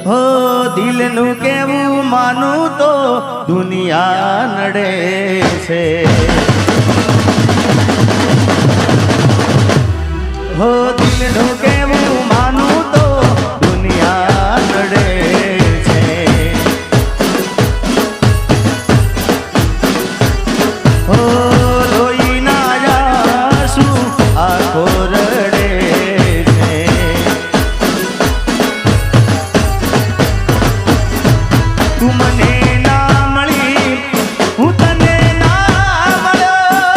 હો દિલનું કેવું માનું તો દુનિયા નડે છે. હો દિલનું કેવું માનું તો દુનિયા નડે છે. હો લોહીના આંસુ આંખો રડે છે. તું મને ના મળી હું તને ના મળ્યો,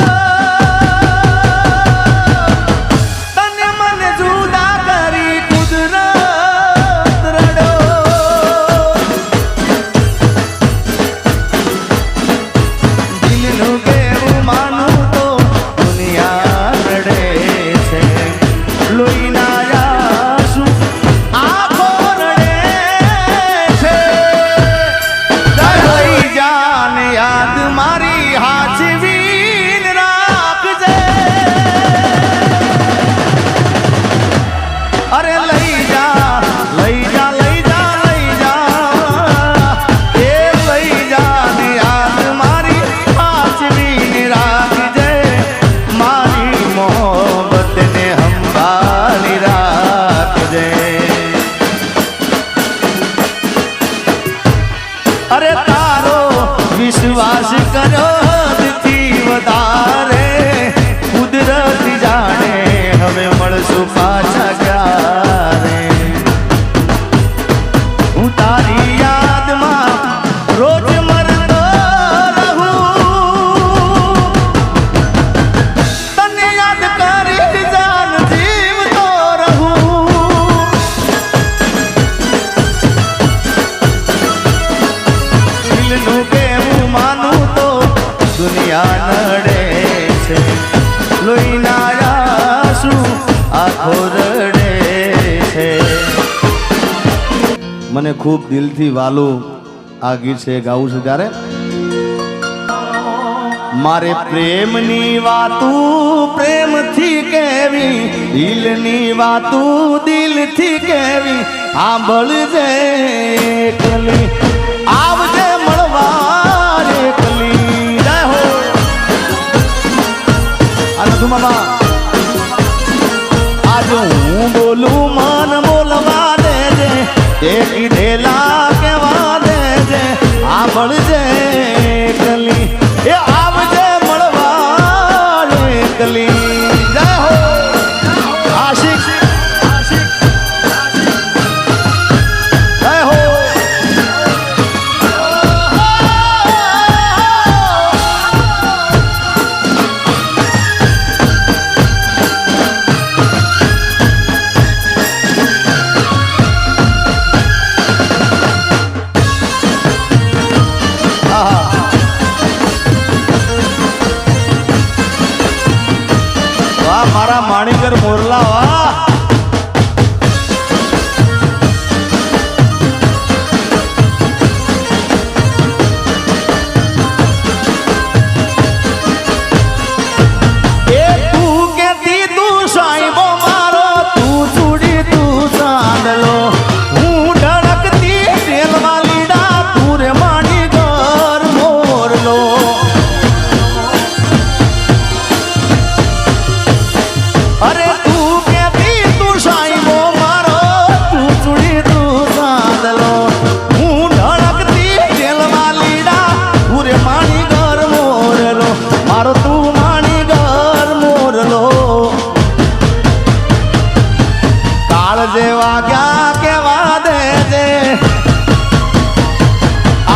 તને મને જુદા કરી કુદરત રડો. દિલનું કેવું માનું તો દુનિયા રડે છે. લોહીના આંસુ આંખો રડે છે. લઈ જાન યાદ મારી હાચવીન રાખજે. અરે લઈ જા લઈ જા લઈ જા લઈ જા એ લઈ જાન યાદ મારી હાચવીન રાખજે. મારી મોહબ્બતને સંભાળી રાખજે. અરે તારો વિશ્વાસ કર્યો હદથી વધારે કુદરત જાણે હવે મળશું પાછા ક્યારે. હું તારી યાદમાં રોજ મરતો રહું, તને યાદ કરી જાન જીવતો રહું. દિલનું કેવું માનું તો દુનિયા નડે છે. લોહીના આંસુ આંખો રડે છે. મને ખૂબ દિલથી વાલું આ ગીત છે, ગાવું છું ત્યારે મારે પ્રેમની વાતું પ્રેમથી કેવી, દિલની વાતું દિલથી કેવી સાંભળજે એકલી. આવજે મળવા એકલી. જય હો આ મામા. આજ હું બોલું મન બોલવા દેજે, તે કીધેલા કેવા દેજે સાંભળજે એકલી. એ આવજે મળવા એકલી. જય હો આશિક જય હો. વાહ મારા માણીકર મોરલા વાહ. એ તું કેતી તું સાઈબો મારો, તું ચૂડી તું ચાંદલો, હું ઢળકતી તેલવા લીડા, તું રે માણીકર મોરલો. અરે તું કેતી તું સાઈબો મારો, તું ચૂડી તું ચાંદલો, હું ઢળકતી તેલવા લીડા, તું રે માણીકર મોરલો. મારો તું માણીકર મોરલો. કાળ જેવા ગયા કેવા દેજે,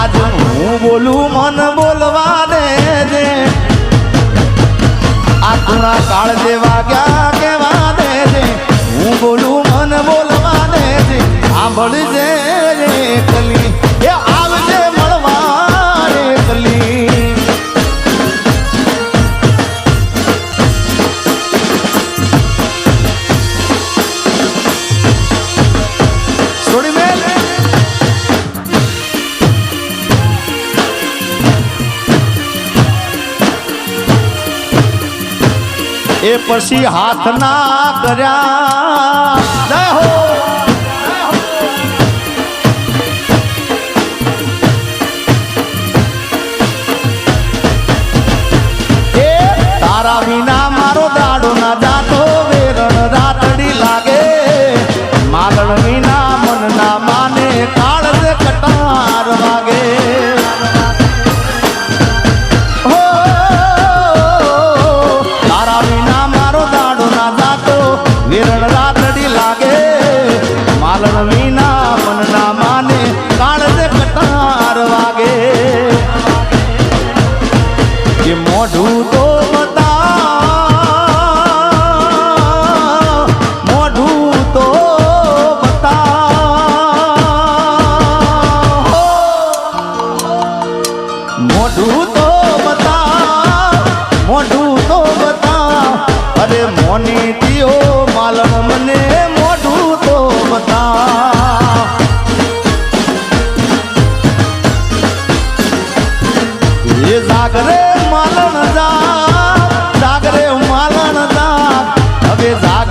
આજ હું બોલું મન બોલવા દેજે. આ તુણા કાળ જેવા ગયા કેવા દેજે, હું બોલું મન બોલવા દેજે સાંભળજે એકલી. એ આવજે મળવા એકલી. છોડી મેલ એ પછી હાથ ના કર્યા. જય હો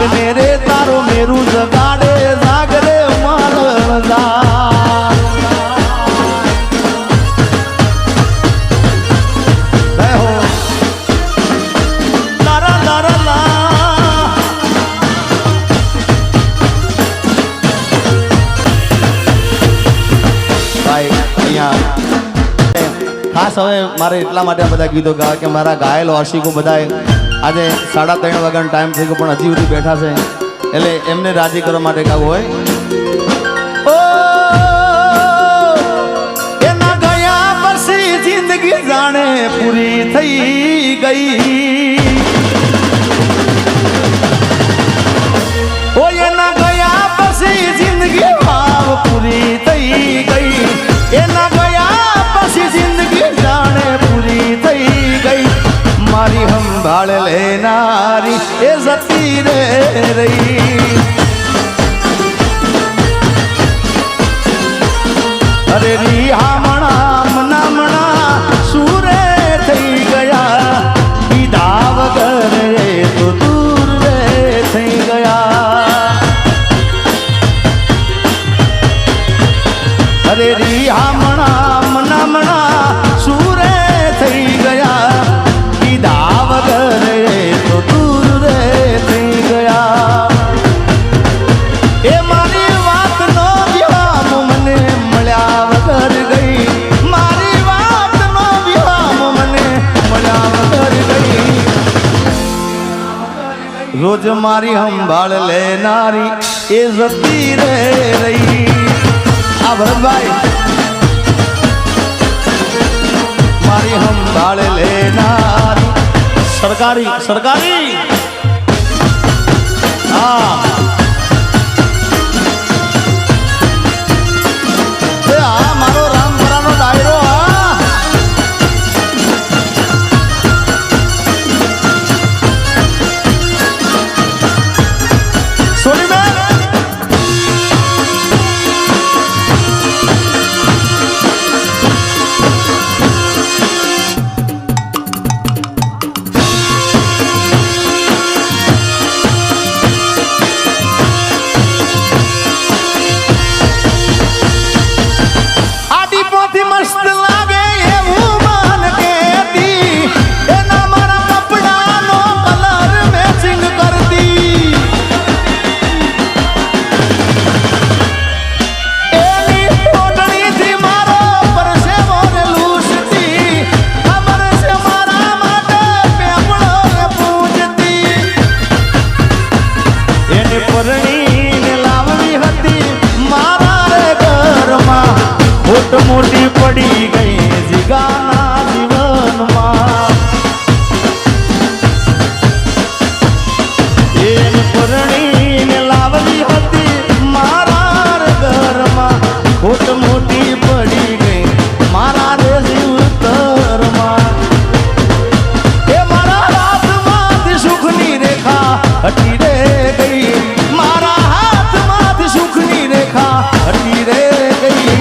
જાગને રે તારો મેરું જગાડે જાગરે મરણદાર ખાસ હવે મારે એટલા માટે બધા ગીતો ગાવા કે મારા ગાયેલો આશિકો બધા આજે 3:30 વાગ્યાનો ટાઈમ થઈ ગયો પણ હજી સુધી બેઠા છે એટલે એમને રાજી કરવા માટે ગાવું હોય એના ગયા પછી જિંદગી જાણે પૂરી થઈ ગઈ ઓ એના ગયા પછી જિંદગી ભાવ પૂરી થઈ ગઈ એના ગયા પછી જિંદગી જાણે પૂરી થઈ ગઈ મારી સંભાળ લેનારી એ જતી રે રહી અરે રિહામણા મનામણા સુરે થઈ ગયા પીધા વગર એ તો દૂર રે થઈ ગયા અરે રિહામણા મનામણા સુરે થઈ ગયા પીધા વગર એ તો દૂર રે થઈ ગયા એ મારી વાત નો વિહામ મને મળ્યા વગર ગઈ મારી વાત નો વિહામ મને મળ્યા વગર ગઈ રોજ મારી સંભાળ લેનારી એ જતી રે રહી આ ભરતભાઈ મારી સંભાળ લેનારી સરકારી હા મારો રામપરાનો ડાયરો હા સોની બેન મસ્ત લાગે એવું માન કેતી એના મારા કપડાનો કલર મેચિંગ કરતી એની ઓઢણીથી મારો પરસેવો ને લૂસતી ખબર છે મારા માટે પેપળો ને પૂજતી એને પરણીને લાવવી હતી મારા રે ઘરમાં મોટ મોટી પડી ગઈ જીગાના જીવનમાં એમ પરણીને લાવવી હતી મારા ઘરમાં મોટ મોટી પડી ગઈ મારા રે જીવતરમાં એ મારા હાથમાંથી સુખની રેખા હટી રે ગઈ મારા હાથમાંથી સુખની રેખા હટી રે ગઈ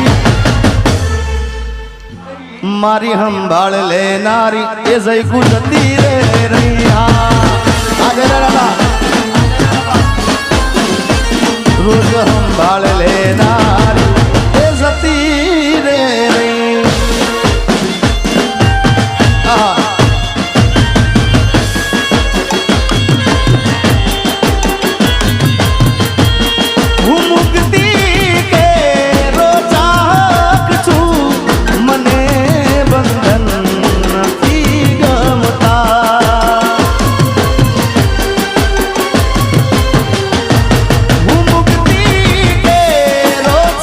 મારી સંભાળ લેનારી એ જઈ ગુજતી રે રહ્યા રોજ સંભાળ લેનારી એ જતી રે રહી હું મુક્તિ કે રોજાક છું મને બંધન નથી ગમતા હું મુક્તિ કે રોજ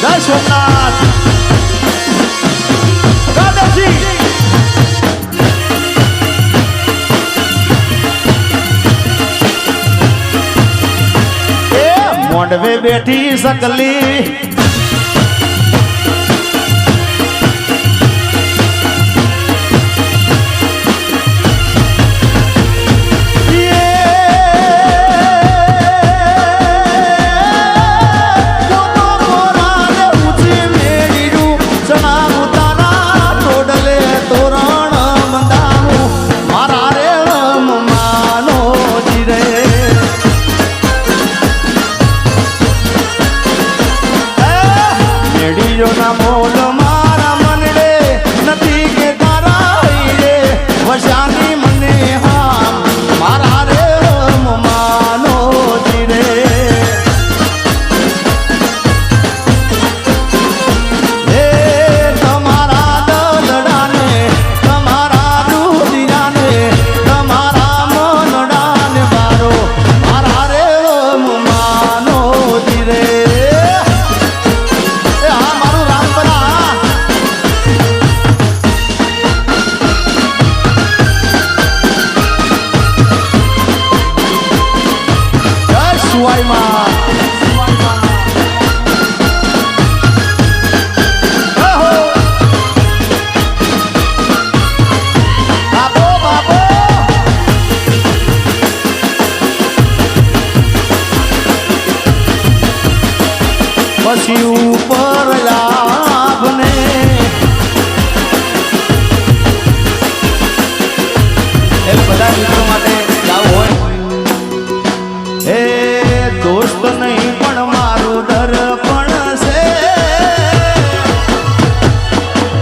જય સોમનાથ દાદાજી એ મોંડવે બેઠી સકલી પછી ઉપર લાભને એ બધા મિત્રો માટે ગાવું હોય એ દોસ્ત નહીં પણ મારું દર્પણ છે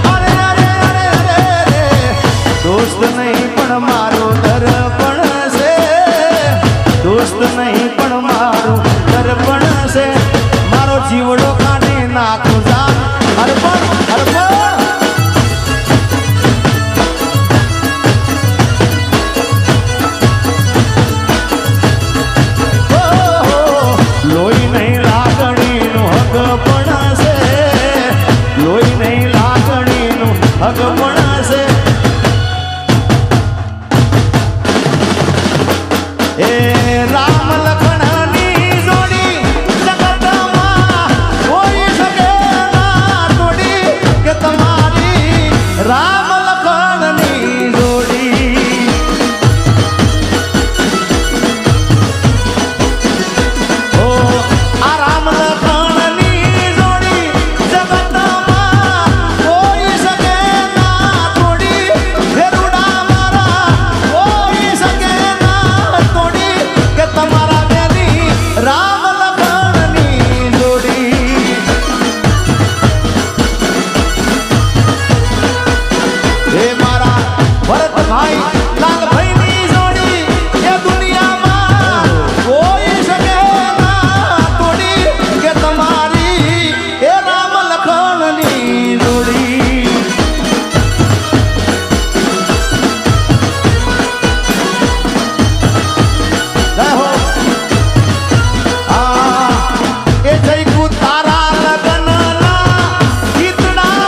અરે અરે અરે અરે દોસ્ત નહીં પણ મારું દર્પણ છે દોસ્ત નહીં પણ મારું દર્પણ છે જીવડો કાઢી નાખું જાન અર્પણ અર્પણ લોહી નહીં લાગણીનું હક પણ છે લોહી નહીં લાગણીનું હક પણ છે એ રામ લખણ રામ લખણની જોડી ઓ આ રામ લખણની જોડી જગતમાં કોઈ શકે ના તોડી ફેરુડા મારા કોઈ શકે ના તોડી કે તમારા બેની રામ લખણની જોડી હે મારા ભરતભાઈ લાલભાઈની જોડી એ દુનિયામાં કોઈ શકે ના તોડી કે તમારી એ રામ લખણની જોડી જય હો એ જય તારા લગનના ગીતડા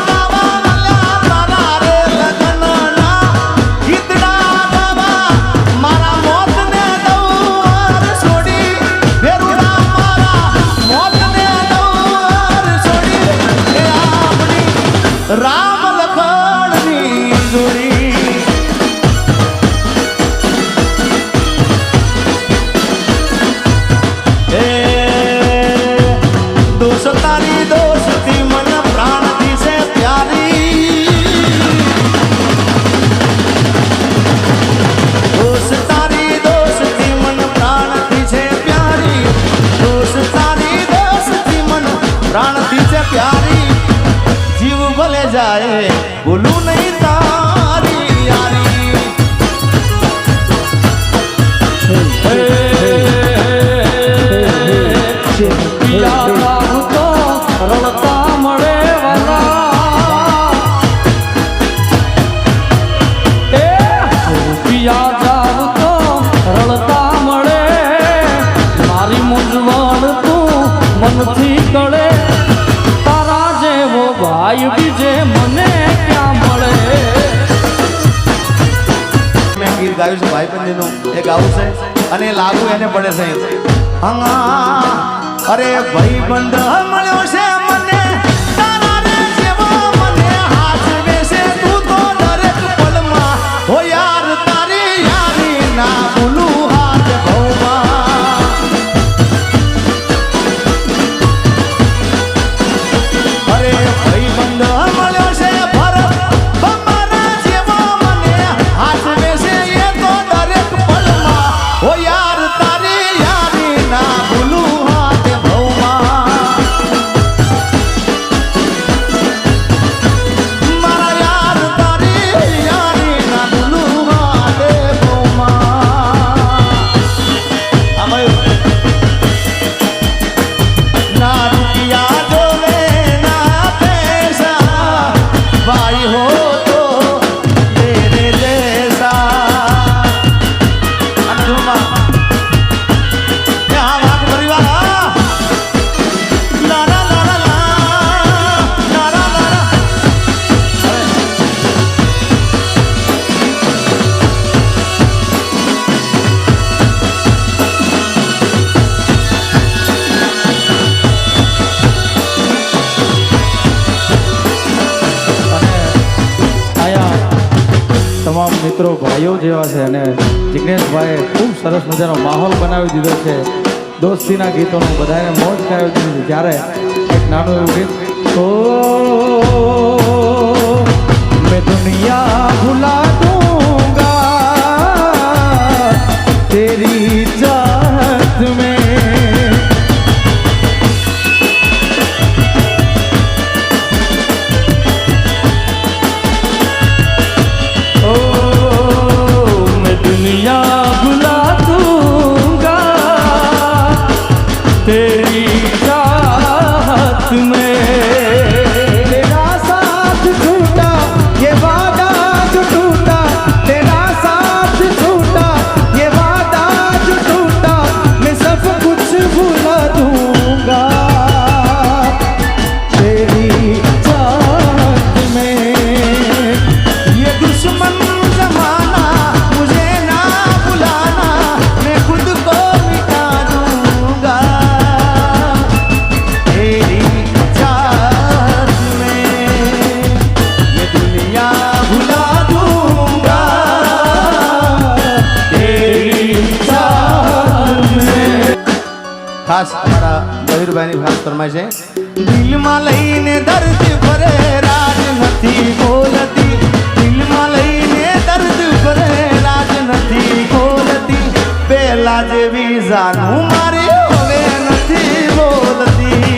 રામ લખણની જોડી એ દોષ તારી દોષથી મન પ્રાણથી છે પ્યારી દોષ તારી દોષથી મન પ્રાણથી છે પ્યારી દોષ તારી દોષથી મન પ્રાણથી છે પ્યારી જીવ ભલે જાય ભૂલું નહીં તારી યારી રડતા મળે પિયા જાવ તો રડતા મળે મારી મૂંઝવણ તું મનથી કળે તારા ભાઈ બીજે મને ક્યાં મળે. મેં ગીત ગાયું છે ભાઈબંધીનું, એ ગાવું છે અને એ લાગુ એને પડે છે. અરે ભાઈબંધ મળ્યો છે મને, તારા રે જેવો મને હાથ બેસે તું તો દરેક પલમાં. હો યાર તારી યારી ના ભૂલું હાથ ભવમાં. અરે ભાઈબંધ મળ્યો છે ભરત મારા જેવો મને હાથ બેસે એ તો દરેક પલમાં. હો યાર તારી યારી ના ભૂલું હાથ ભવમાં. મારા યાર તારી યારી ના ભૂલું હાથ ભવમાં. ના રૂપિયા જોવે ના પૈસા, ભાઈ હો તો તેરે જૈસા. અંધુમાં આ વાગ પરિવાર લા લા લા લા લા લા લા લા. આયા તમામ મિત્રો ભાઈઓ જેવા છે અને જિગ્નેશભાઈએ ખૂબ સરસ મજાનો માહોલ બનાવી દીધો છે. દોસ્તીના ગીતોનું બધાને મોજ કરાવી દીધી છે. જ્યારે એક નાનું એવું ગીત, ઓ મેં દુનિયા ભુલા દૂંગા તેરી ચાહત મેં. ओ मैं दुनिया भुला दूंगा तेरी चाहत में. तेरा साथ छूटा ये वादा जो टूटा, तेरा साथ छूटा ये वादा जो टूटा, मैं सब कुछ भुला दूंगा तेरी चाहत में. ये दुश्मन जमाना मुझे ना बुलाना, मैं खुद को मिटा दूंगा तेरी चाहत में. ये दुनिया भुला दूंगा तेरी चाहत में. ખાસ અમારા ગહીરભાઈની ખાસ ફરમાય છે. દિલમાં લઈને દર્દ ભરે રાજ નથી બોલતી, દિલમાં લઈને દર્દ ભરે રાજ નથી બોલતી. પેલા જેવી જાનું મારી હવે નથી બોલતી.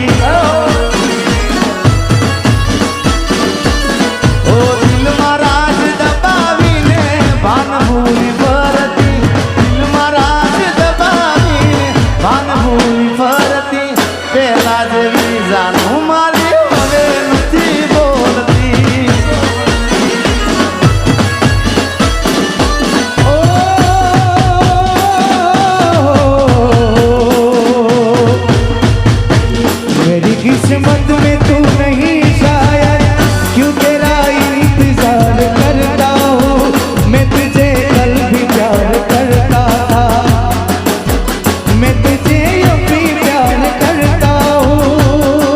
ઓ દિલમાં રાજ દબાવીને ભાન ભૂલી ફરતી, દિલમાં રાજ દબાવીને ભાન ભૂલી ફરતી. પેલા જેવી જાનું મારી હવે નથી બોલતી. मेरी किस्मत में तू नहीं शायद, क्यों तेरा इंतजार करता हूँ. मैं तुझे कल भी प्यार करता था, मैं तुझे अब भी प्यार करता हूँ.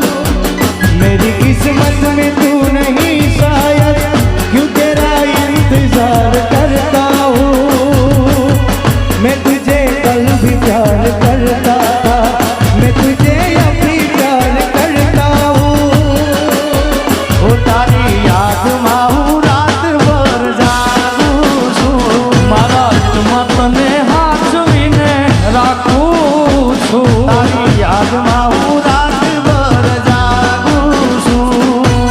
मेरी किस्मत में तू नहीं शायद, क्यों तेरा इंतजार करता हूँ. मैं तुझे कल भी प्यार करता था, मैं तुझे अब भी प्यार करता हूँ. ઓ તારી યાદમાં હું રાતભર જાગું છું. મારા હાથમાં તને હાચવીને રાખું છું. તારી યાદમાં હું રાતભર જાગું છું.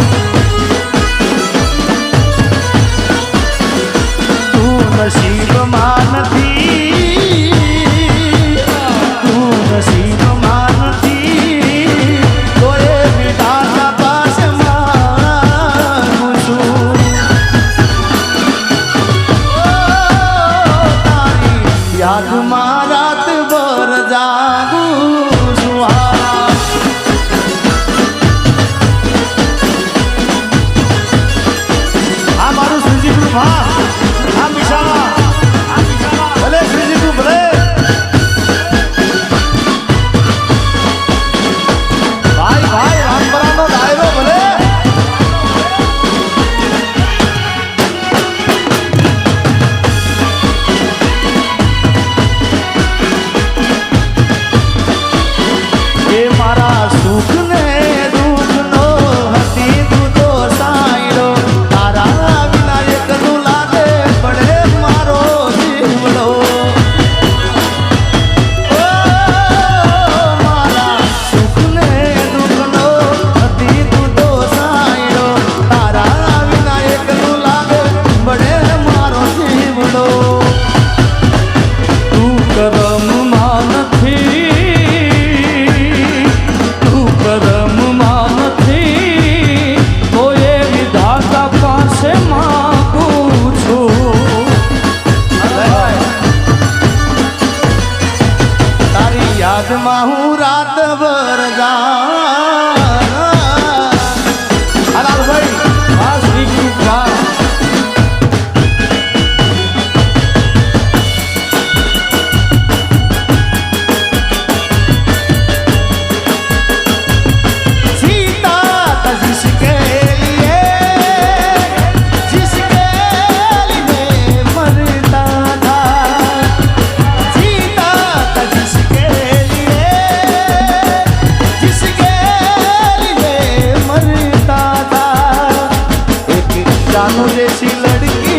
जानू जैसी लड़की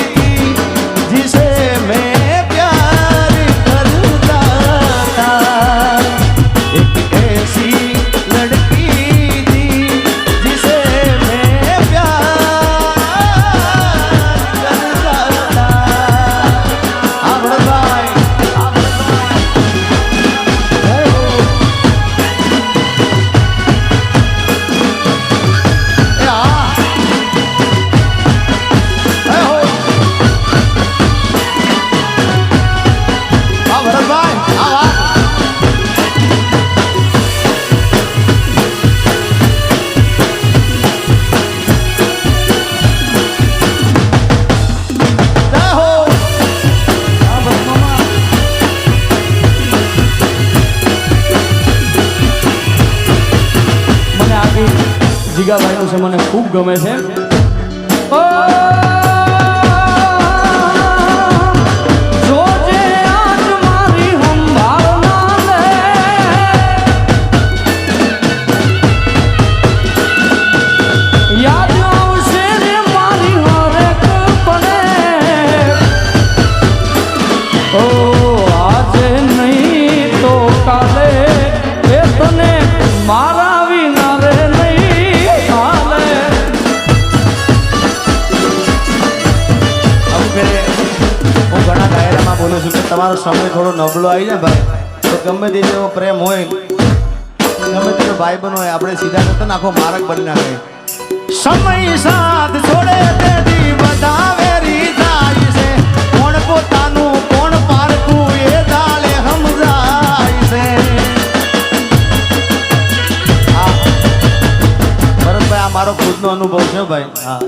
थी जिसे मैं प्यार करता था एक ऐसी लड़की थी जिसे मैं प्यार करता था आभड़ भाई જીગાભાઈનું છે મને ખૂબ ગમે છે જોજે આજ મારી સંભાળના લે યાદ આવશે રે મારી હરેક પળે ઓ આજે નહીં તો કાલે એ તને મારા વિના રે નહીં હાલે હું ઘણા ડાયરામાં બોલું છું કે તમારો સમય થોડો નબળો આવી જાય ભાઈ તો ગમે તે જેવો પ્રેમ હોય ગમે તેનો ભાઈ બન હોય આપણે સીધા જતા ને આખો માર્ગ બની નાખે સમય સાથ છોડે તેથી બધા વેરી જાય છે કોણ પોતાનું કોણ પારખું એ દાળે સમજાય છે ભરતભાઈ આ મારો ખુદનો અનુભવ છે ભાઈ હા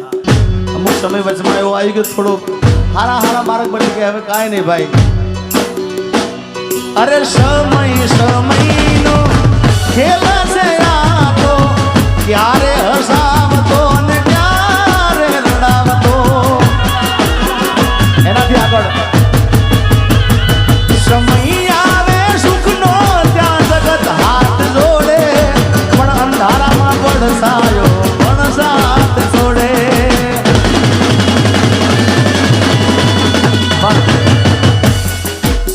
અમુક સમય વચમાં એવો આવી ગયો થોડો હારા માર્ગ બની ગયા હવે કાંઈ નહીં ભાઈ અરે સમયનો ખેલ છે આ તો ક્યારે હસાવતો ને ક્યારે રડાવતો એનાથી આગળ સમય આવે સુખનો ત્યાં જગત હાથ જોડે પણ અંધારામાં પડસાયો પણ સાથ છોડે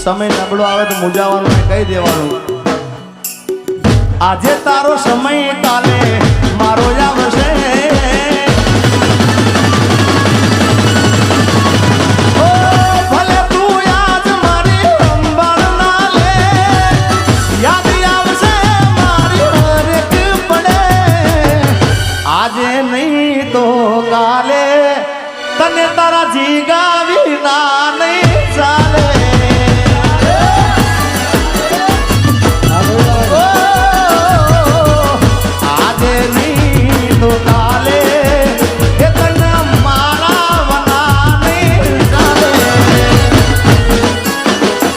સમય નબળો આવે તો મૂંઝાવાનું ને કહી દેવાનું આજે તારો સમય કાલે મારો આવશે ઓ ભલે તું યાદ મારી સંભાળ ના લે યાદ આવશે મારી હરેક પડે આજે નહીં તો કાલે તને તારા જીગા વિના નહીં ચાલે આજે નહીં તો કાલે એ તને મારા વના નહીં ચાલે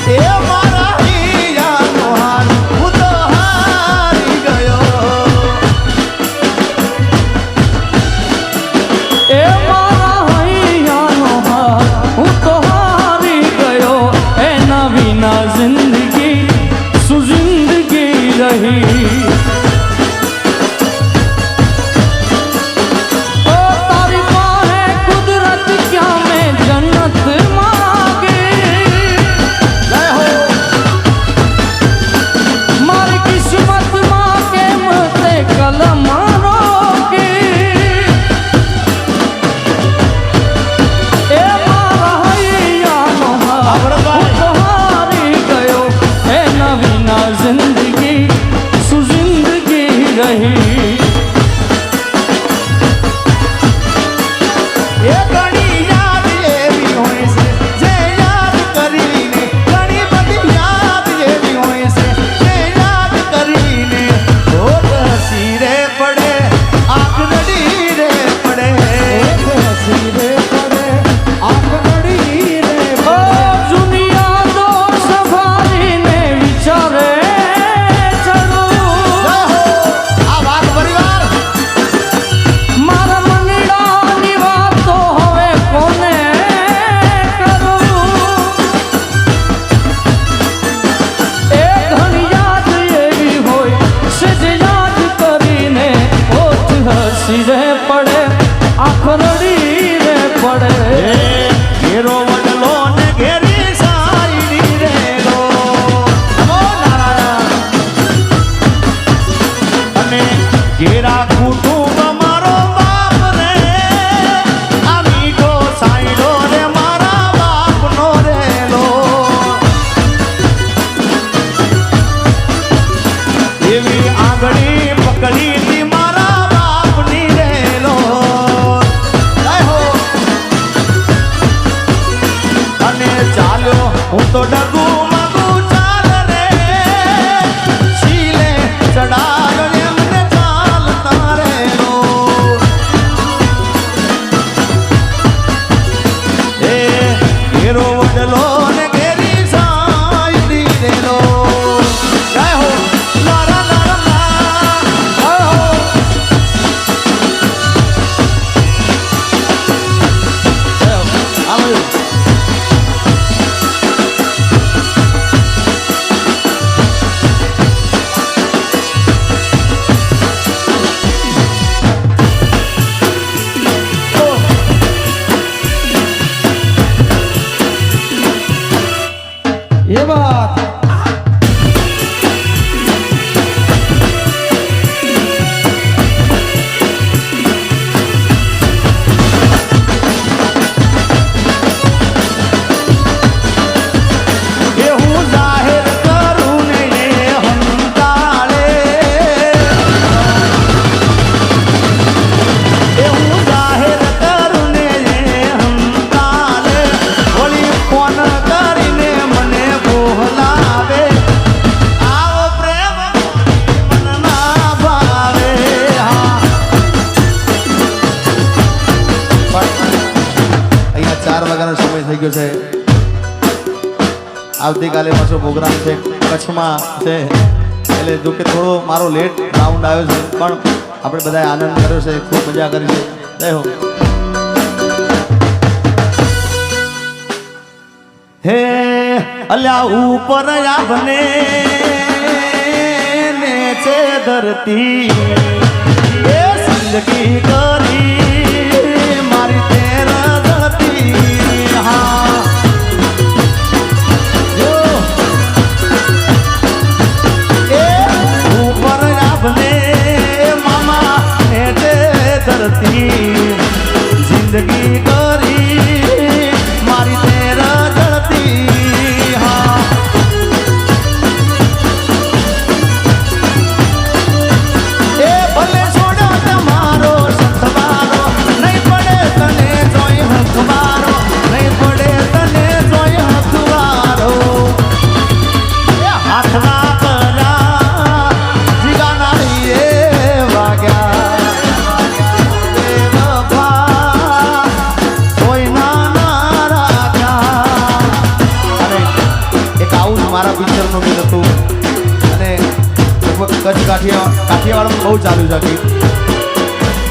એ મારા હિયાનો હાર હું તો હારી ગયો એ મારા હૈયાનો હાર હું તો હારી ગયો એના વિના જિંદગી શું જિંદગી રહી ઓ તારી પાસે કુદરત ક્યાં મેં જન્નત માગી મારી કિસ્મતમાં કેમ તે કલમ રોકી એ મારા હૈયાનો હાર હું તો હારી ગયો એના વિના જિંદગી શું જિંદગી રહી એ ઘણી યાદ એવી હોય છે જે યાદ કરીને ઘણી બધી યાદ એવી હોય છે જે યાદ કરીને હોઠ હસી રે પડે આંખ નડી રે પડે હસી રે પડે આંખ નડી રે ઓ જૂની યાદો સંભાળીને વિચારે ચડું આ વાત પરિવાર મારા મંગળાની વાતો હવે કોને કરું એ ઘણી યાદ એવી હોય છે જે યાદ કરીને ઓછ હસી રે પડે આંખ રડી ગયો છે આવતીકાલે પાછો પ્રોગ્રામ છે કચ્છમાં છે એટલે જો કે થોડો મારો લેટ રાઉન્ડ આવ્યો છે પણ આપણે બધાએ આનંદ કર્યો છે ખૂબ મજા કરી છે જય હો હે અલ્યા ઉપર આપને ને છે ધરતી એ જિંદગી કરી મારી તેર ધરતી હા જો એ ઉપર આપને મામા ને છે ધરતી જિંદગી કરી મારી તેર ધરતી હા એ ભલે છોડો તમારો સંતવારો નહીં પડે તને જોઈ હકવારો નહીં પડે તને જોઈ હકવારો એ હાથના કરા જીગાના એ વાગ્યા એ વફા કોઈ ના રાખ્યા અને એક આવું જ મારા પિક્ચરનું ગીત હતું અને લગભગ કચ્છ કાઠિયાવાડમાં બહુ ચાલ્યું છે ગીત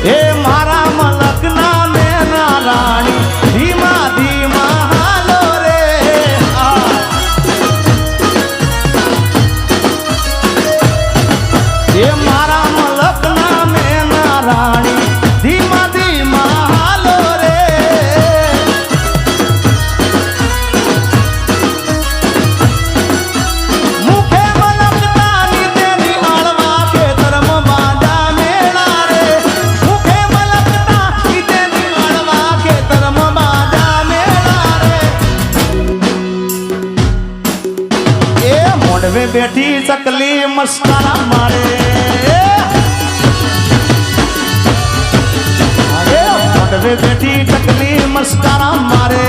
એ મારા મલકના મેના રાણી ધીમા ધીમા હાલો રે એ મારા મલકના મેના રાણી ધીમા ધીમા હાલો રે મુખે મલકતાની તેની આળવા ખેતરમ બાંધા મેળા રે મુખે મલકતાની તેની આળવા ખેતરમ બાંધા મેળા રે એ મોઢવે બેઠી ચકલી મસ્કારા મારે મોઢવે બેઠી ચકલી મસ્કારા મારે